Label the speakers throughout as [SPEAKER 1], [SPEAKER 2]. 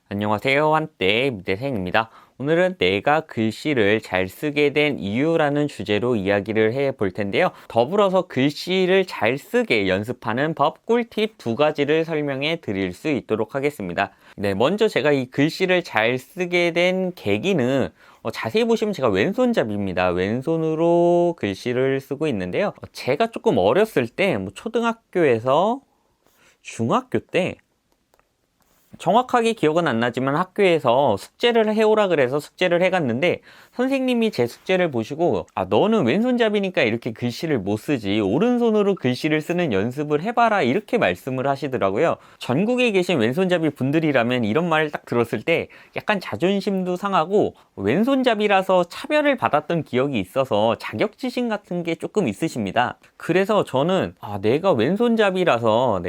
[SPEAKER 1] 안녕하세요. 한때 미대생입니다. 오늘은 내가 글씨를 잘 쓰게 된 이유라는 주제로 이야기를 해 볼 텐데요. 더불어서 글씨를 잘 쓰게 연습하는 법 꿀팁 두 가지를 설명해 드릴 수 있도록 하겠습니다. 네, 먼저 제가 이 글씨를 잘 쓰게 된 계기는 자세히 보시면 제가 왼손잡이입니다. 왼손으로 글씨를 쓰고 있는데요. 제가 조금 어렸을 때 초등학교에서 중학교 때 정확하게 기억은 안 나지만 학교에서 숙제를 해오라 그래서 숙제를 해갔는데 선생님이 제 숙제를 보시고 너는 왼손잡이니까 이렇게 글씨를 못 쓰지, 오른손으로 글씨를 쓰는 연습을 해봐라, 이렇게 말씀을 하시더라고요. 전국에 계신 왼손잡이 분들이라면 이런 말을 딱 들었을 때 약간 자존심도 상하고 왼손잡이라서 차별을 받았던 기억이 있어서 자격지심 같은 게 조금 있으십니다. 그래서 저는 내가 왼손잡이라서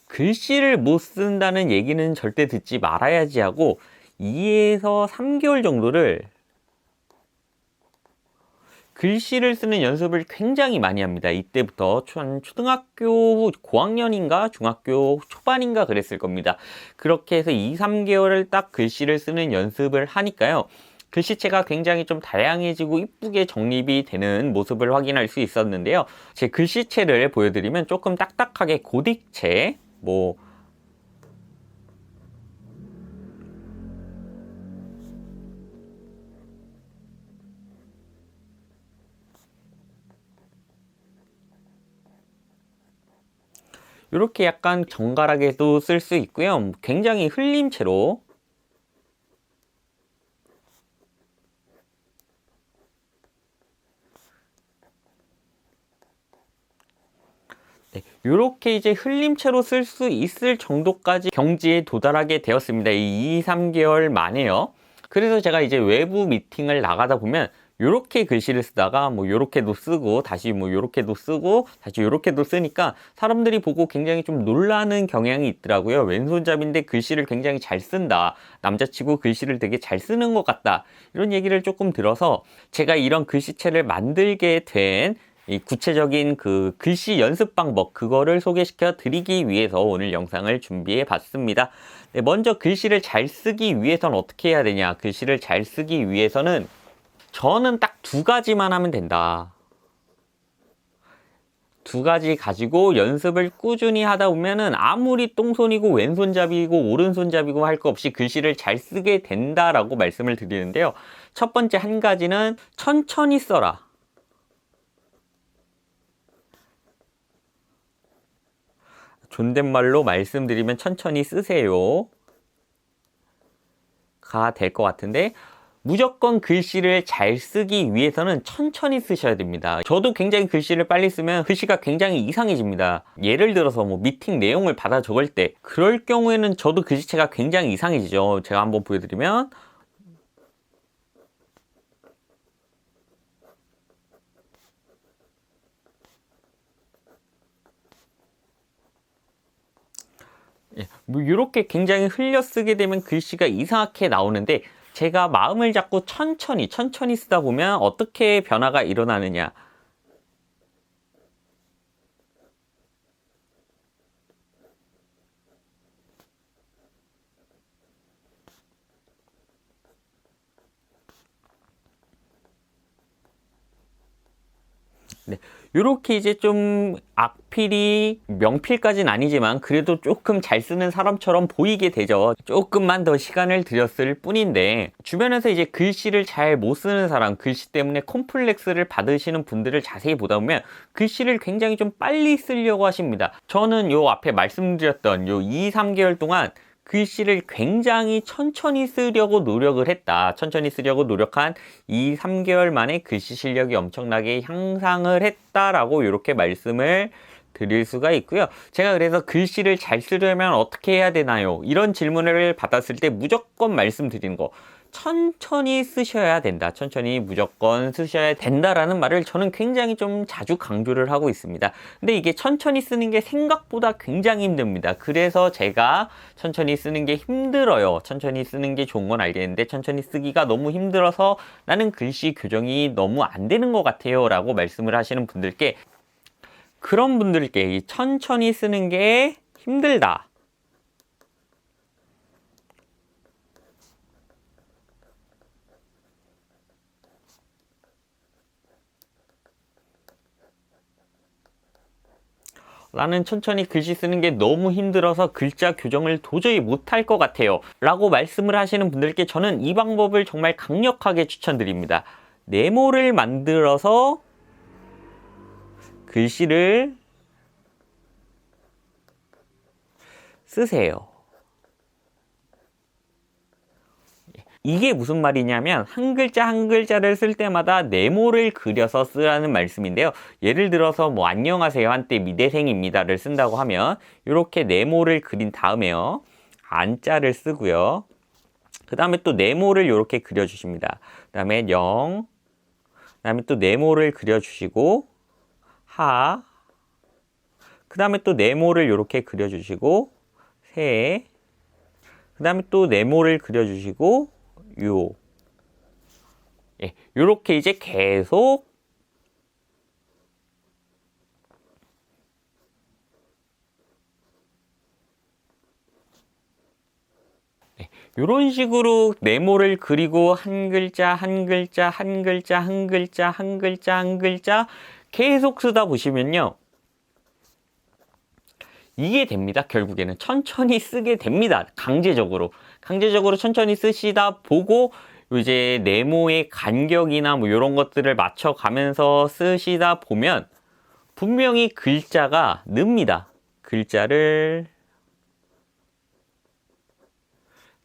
[SPEAKER 1] 글씨를 못 쓴다는 얘기는 절대 듣지 말아야지 하고 2에서 3개월 정도를 글씨를 쓰는 연습을 굉장히 많이 합니다. 이때부터 초등학교 고학년인가 중학교 초반인가 그랬을 겁니다. 그렇게 해서 2, 3개월을 딱 글씨를 쓰는 연습을 하니까요, 글씨체가 굉장히 좀 다양해지고 이쁘게 정립이 되는 모습을 확인할 수 있었는데요. 제 글씨체를 보여드리면 조금 딱딱하게 고딕체, 이렇게 약간 정갈하게도 쓸 수 있고요. 굉장히 흘림체로 이렇게 이제 흘림체로 쓸 수 있을 정도까지 경지에 도달하게 되었습니다. 이 2, 3개월 만에요. 그래서 제가 이제 외부 미팅을 나가다 보면 요렇게 글씨를 쓰다가 요렇게도 쓰고 다시 요렇게도 쓰고 다시 요렇게도 쓰니까 사람들이 보고 굉장히 좀 놀라는 경향이 있더라고요. 왼손잡이인데 글씨를 굉장히 잘 쓴다, 남자치고 글씨를 되게 잘 쓰는 것 같다, 이런 얘기를 조금 들어서 제가 이런 글씨체를 만들게 된 이 구체적인 그 글씨 연습 방법, 그거를 소개시켜 드리기 위해서 오늘 영상을 준비해 봤습니다. 네, 먼저 글씨를 잘 쓰기 위해서는 어떻게 해야 되냐? 글씨를 잘 쓰기 위해서는 저는 딱 두 가지만 하면 된다. 두 가지 가지고 연습을 꾸준히 하다 보면은 아무리 똥손이고 왼손잡이고 오른손잡이고 할 거 없이 글씨를 잘 쓰게 된다라고 말씀을 드리는데요. 첫 번째 한 가지는 천천히 써라. 존댓말로 말씀드리면 천천히 쓰세요 가 될 것 같은데, 무조건 글씨를 잘 쓰기 위해서는 천천히 쓰셔야 됩니다. 저도 굉장히 글씨를 빨리 쓰면 글씨가 굉장히 이상해집니다. 예를 들어서 미팅 내용을 받아 적을 때, 그럴 경우에는 저도 글씨체가 굉장히 이상해지죠. 제가 한번 보여드리면 이렇게 굉장히 흘려 쓰게 되면 글씨가 이상하게 나오는데, 제가 마음을 잡고 천천히 쓰다 보면 어떻게 변화가 일어나느냐. 네, 요렇게 이제 좀 악필이 명필까지는 아니지만 그래도 조금 잘 쓰는 사람처럼 보이게 되죠. 조금만 더 시간을 들였을 뿐인데, 주변에서 이제 글씨를 잘 못 쓰는 사람, 글씨 때문에 콤플렉스를 받으시는 분들을 자세히 보다 보면 글씨를 굉장히 좀 빨리 쓰려고 하십니다. 저는 요 앞에 말씀드렸던 요 2, 3개월 동안 글씨를 굉장히 천천히 쓰려고 노력을 했다. 천천히 쓰려고 노력한 2, 3개월 만에 글씨 실력이 엄청나게 향상을 했다라고 이렇게 말씀을 드릴 수가 있고요. 제가 그래서 글씨를 잘 쓰려면 어떻게 해야 되나요? 이런 질문을 받았을 때 무조건 말씀드리는 거, 천천히 쓰셔야 된다. 천천히 무조건 쓰셔야 된다라는 말을 저는 굉장히 좀 자주 강조를 하고 있습니다. 근데 이게 천천히 쓰는 게 생각보다 굉장히 힘듭니다. 그래서 제가 천천히 쓰는 게 힘들어요, 천천히 쓰는 게 좋은 건 알겠는데 천천히 쓰기가 너무 힘들어서 나는 글씨 교정이 너무 안 되는 것 같아요 라고 말씀을 하시는 분들께, 그런 분들께 이 천천히 쓰는 게 힘들다. 나는 천천히 글씨 쓰는 게 너무 힘들어서 글자 교정을 도저히 못할 것 같아요. 라고 말씀을 하시는 분들께 저는 이 방법을 정말 강력하게 추천드립니다. 네모를 만들어서 글씨를 쓰세요. 이게 무슨 말이냐면 한 글자 한 글자를 쓸 때마다 네모를 그려서 쓰라는 말씀인데요. 예를 들어서 뭐 안녕하세요 한때 미대생입니다를 쓴다고 하면 이렇게 네모를 그린 다음에요. 안자를 쓰고요. 그 다음에 또 네모를 이렇게 그려주십니다. 그 다음에 영, 그 다음에 또 네모를 그려주시고 하, 그 다음에 또 네모를 이렇게 그려주시고 세, 그 다음에 또 네모를 그려주시고 요. 예, 요렇게 이제 계속 이런 식으로 네모를 그리고 한 글자 한 글자 한 글자 한 글자 한 글자 한 글자 계속 쓰다 보시면요. 이게 됩니다. 결국에는 천천히 쓰게 됩니다. 강제적으로 천천히 쓰시다 보고 이제 네모의 간격이나 뭐 이런 것들을 맞춰가면서 쓰시다 보면 분명히 글자가 늡니다. 글자를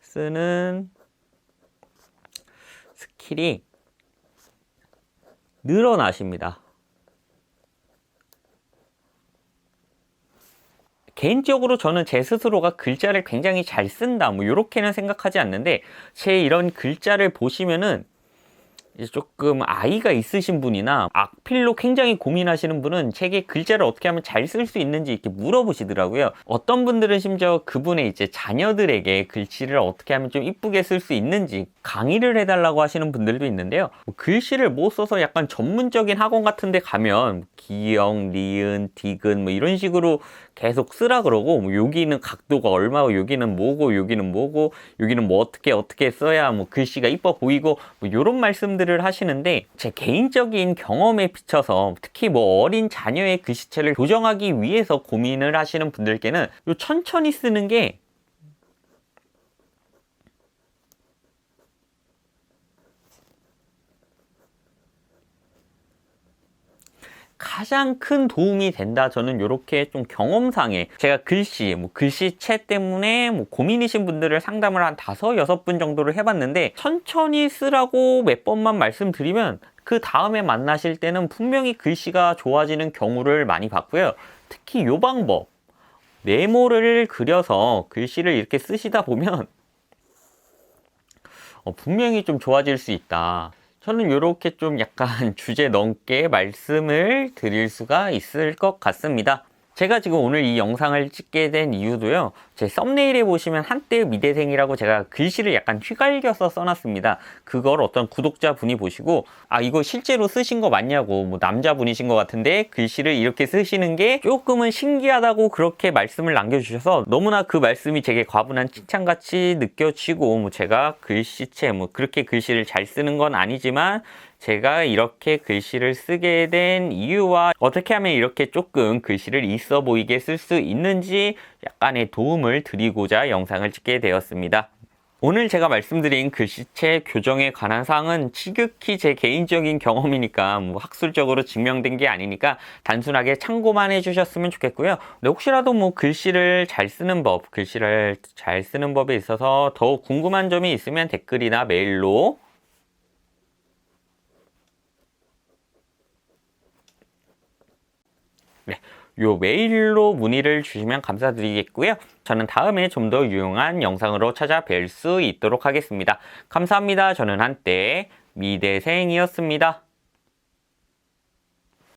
[SPEAKER 1] 쓰는 스킬이 늘어나십니다. 개인적으로 저는 제 스스로가 글자를 굉장히 잘 쓴다 뭐 이렇게는 생각하지 않는데 제 이런 글자를 보시면은 이제 조금 아이가 있으신 분이나 악필로 굉장히 고민하시는 분은 제게 글자를 어떻게 하면 잘 쓸 수 있는지 이렇게 물어보시더라고요. 어떤 분들은 심지어 그분의 이제 자녀들에게 글씨를 어떻게 하면 좀 이쁘게 쓸 수 있는지 강의를 해달라고 하시는 분들도 있는데요. 글씨를 못 써서 약간 전문적인 학원 같은 데 가면 기역, 리은, 디귿 뭐 이런 식으로 계속 쓰라 그러고 뭐 여기는 각도가 얼마고 여기는 뭐고 여기는 뭐고 여기는 뭐 어떻게 써야 뭐 글씨가 이뻐 보이고 뭐 이런 말씀들을 하시는데 제 개인적인 경험에 비춰서 특히 뭐 어린 자녀의 글씨체를 교정하기 위해서 고민을 하시는 분들께는 요 천천히 쓰는 게 가장 큰 도움이 된다. 저는 이렇게 좀 경험상에 제가 글씨체 때문에 뭐 고민이신 분들을 상담을 한 5-6분 정도를 해봤는데 천천히 쓰라고 몇 번만 말씀드리면 그 다음에 만나실 때는 분명히 글씨가 좋아지는 경우를 많이 봤고요. 특히 이 방법 네모를 그려서 글씨를 이렇게 쓰시다 보면 분명히 좀 좋아질 수 있다. 저는 이렇게 좀 약간 주제 넘게 말씀을 드릴 수가 있을 것 같습니다. 제가 지금 오늘 이 영상을 찍게 된 이유도요. 제 썸네일에 보시면 한때 미대생이라고 제가 글씨를 약간 휘갈겨서 써놨습니다. 그걸 어떤 구독자분이 보시고 아 이거 실제로 쓰신 거 맞냐고 뭐 남자분이신 것 같은데 글씨를 이렇게 쓰시는 게 조금은 신기하다고 그렇게 말씀을 남겨주셔서 너무나 그 말씀이 제게 과분한 칭찬같이 느껴지고 뭐 제가 글씨체 뭐 그렇게 글씨를 잘 쓰는 건 아니지만 제가 이렇게 글씨를 쓰게 된 이유와 어떻게 하면 이렇게 조금 글씨를 있어 보이게 쓸 수 있는지 약간의 도움을 드리고자 영상을 찍게 되었습니다. 오늘 제가 말씀드린 글씨체 교정에 관한 사항은 지극히 제 개인적인 경험이니까 뭐 학술적으로 증명된 게 아니니까 단순하게 참고만 해주셨으면 좋겠고요. 근데 혹시라도 뭐 글씨를 잘 쓰는 법에 있어서 더 궁금한 점이 있으면 댓글이나 메일로 요 메일로 문의를 주시면 감사드리겠고요. 저는 다음에 좀 더 유용한 영상으로 찾아뵐 수 있도록 하겠습니다. 감사합니다. 저는 한때 미대생이었습니다.